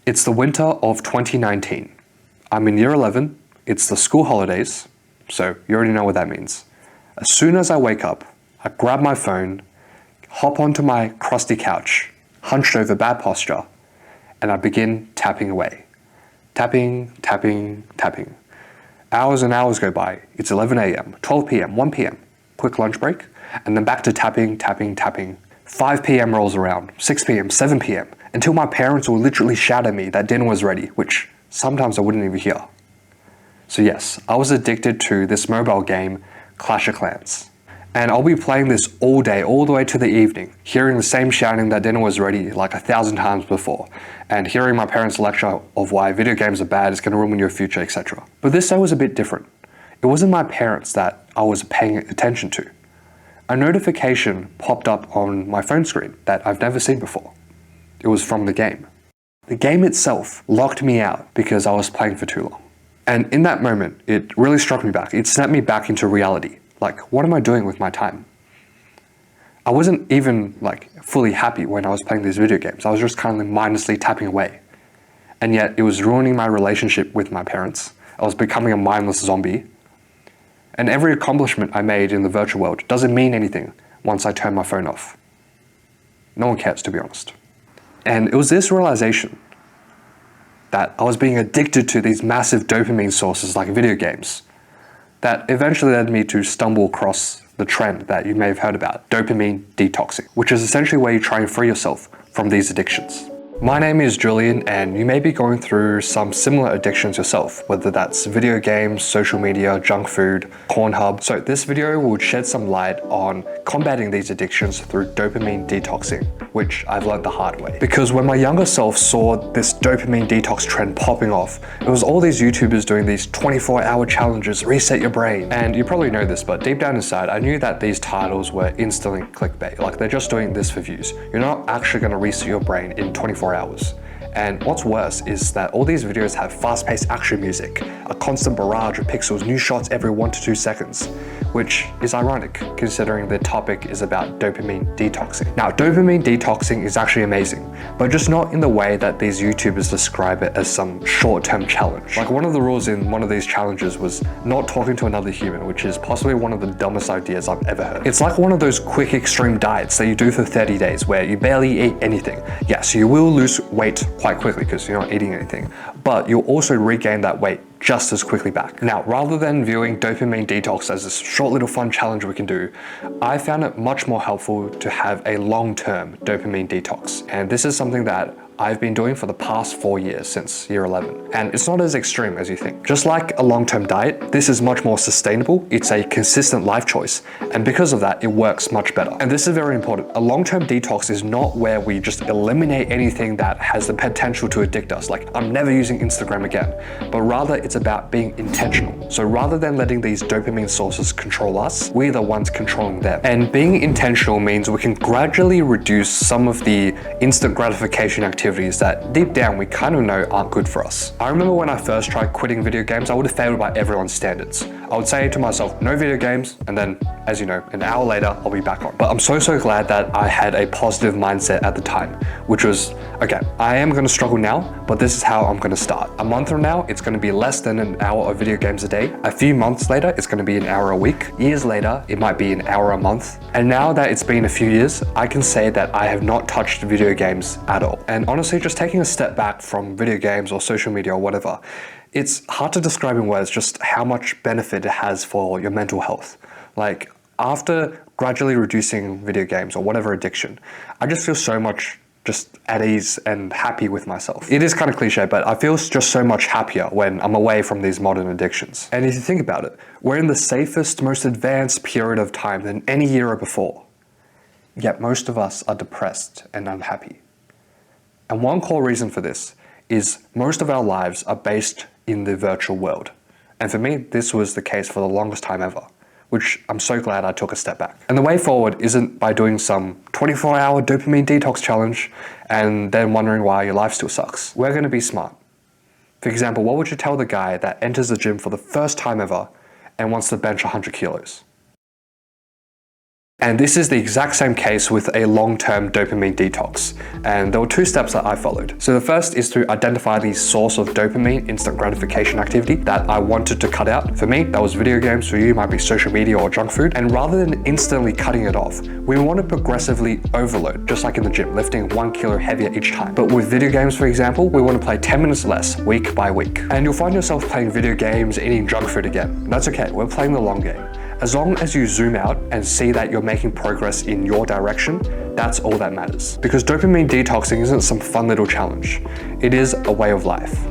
It's the winter of 2019. I'm in year 11, it's the school holidays, so you already know what that means. As soon as I wake up, I grab my phone, hop onto my crusty couch, hunched over bad posture, and I begin tapping away. Tapping, tapping, tapping. Hours and hours go by. It's 11 a.m., 12 p.m., 1 p.m. Quick lunch break, and then back to tapping, tapping, tapping. 5 p.m. rolls around, 6 p.m., 7 p.m., until my parents will literally shout at me that dinner was ready, which sometimes I wouldn't even hear. So yes, I was addicted to this mobile game, Clash of Clans. And I'll be playing this all day, all the way to the evening, hearing the same shouting that dinner was ready like 1,000 times before, and hearing my parents lecture of why video games are bad, it's going to ruin your future, etc. But this day was a bit different. It wasn't my parents that I was paying attention to. A notification popped up on my phone screen that I've never seen before. It was from the game. The game itself locked me out because I was playing for too long. And in that moment, it really struck me back. It snapped me back into reality. Like, what am I doing with my time? I wasn't even fully happy when I was playing these video games. I was just kind of mindlessly tapping away. And yet it was ruining my relationship with my parents. I was becoming a mindless zombie. And every accomplishment I made in the virtual world doesn't mean anything once I turn my phone off. No one cares, to be honest. And it was this realization that I was being addicted to these massive dopamine sources like video games that eventually led me to stumble across the trend that you may have heard about, dopamine detoxing, which is essentially where you try and free yourself from these addictions. My name is Julian, and you may be going through some similar addictions yourself, whether that's video games, social media, junk food, Pornhub. So this video will shed some light on combating these addictions through dopamine detoxing, which I've learned the hard way. Because when my younger self saw this dopamine detox trend popping off, it was all these YouTubers doing these 24-hour challenges, reset your brain. And you probably know this, but deep down inside, I knew that these titles were instantly clickbait. Like, they're just doing this for views. You're not actually going to reset your brain in 24 hours. And what's worse is that all these videos have fast-paced action music, a constant barrage of pixels, new shots every 1 to 2 seconds, which is ironic considering the topic is about dopamine detoxing. Now, dopamine detoxing is actually amazing, but just not in the way that these YouTubers describe it as some short-term challenge. Like, one of the rules in one of these challenges was not talking to another human, which is possibly one of the dumbest ideas I've ever heard. It's like one of those quick extreme diets that you do for 30 days where you barely eat anything. Yes, you will lose weight quite quickly because you're not eating anything, but you'll also regain that weight just as quickly back. Now, rather than viewing dopamine detox as this short little fun challenge we can do, I found it much more helpful to have a long-term dopamine detox. And this is something that I've been doing for the past 4 years since year 11. And it's not as extreme as you think. Just like a long-term diet, this is much more sustainable. It's a consistent life choice. And because of that, it works much better. And this is very important. A long-term detox is not where we just eliminate anything that has the potential to addict us. Like, I'm never using Instagram again. But rather, it's about being intentional. So rather than letting these dopamine sources control us, we're the ones controlling them. And being intentional means we can gradually reduce some of the instant gratification activities that deep down we kind of know aren't good for us. I remember when I first tried quitting video games, I would have failed by everyone's standards. I would say to myself, no video games, and then, as you know, an hour later, I'll be back on. But I'm so glad that I had a positive mindset at the time, which was, okay, I am gonna struggle now, but this is how I'm gonna start. A month from now, it's gonna be less than an hour of video games a day. A few months later, it's gonna be an hour a week. Years later, it might be an hour a month. And now that it's been a few years, I can say that I have not touched video games at all. And honestly, just taking a step back from video games or social media or whatever, it's hard to describe in words just how much benefit it has for your mental health. Like, after gradually reducing video games or whatever addiction, I just feel so much just at ease and happy with myself. It is kind of cliche, but I feel just so much happier when I'm away from these modern addictions. And if you think about it, we're in the safest, most advanced period of time than any era before. Yet most of us are depressed and unhappy. And one core reason for this is most of our lives are based in the virtual world. And for me, this was the case for the longest time ever, which I'm so glad I took a step back. And the way forward isn't by doing some 24-hour dopamine detox challenge and then wondering why your life still sucks. We're gonna be smart. For example, what would you tell the guy that enters the gym for the first time ever and wants to bench 100 kilos? And this is the exact same case with a long-term dopamine detox. And there were 2 steps that I followed. So the first is to identify the source of dopamine, instant gratification activity that I wanted to cut out. For me, that was video games. For you, it might be social media or junk food. And rather than instantly cutting it off, we want to progressively overload, just like in the gym, lifting 1 kilo heavier each time. But with video games, for example, we want to play 10 minutes less, week by week. And you'll find yourself playing video games, eating junk food again. That's okay, we're playing the long game. As long as you zoom out and see that you're making progress in your direction, that's all that matters. Because dopamine detoxing isn't some fun little challenge. It is a way of life.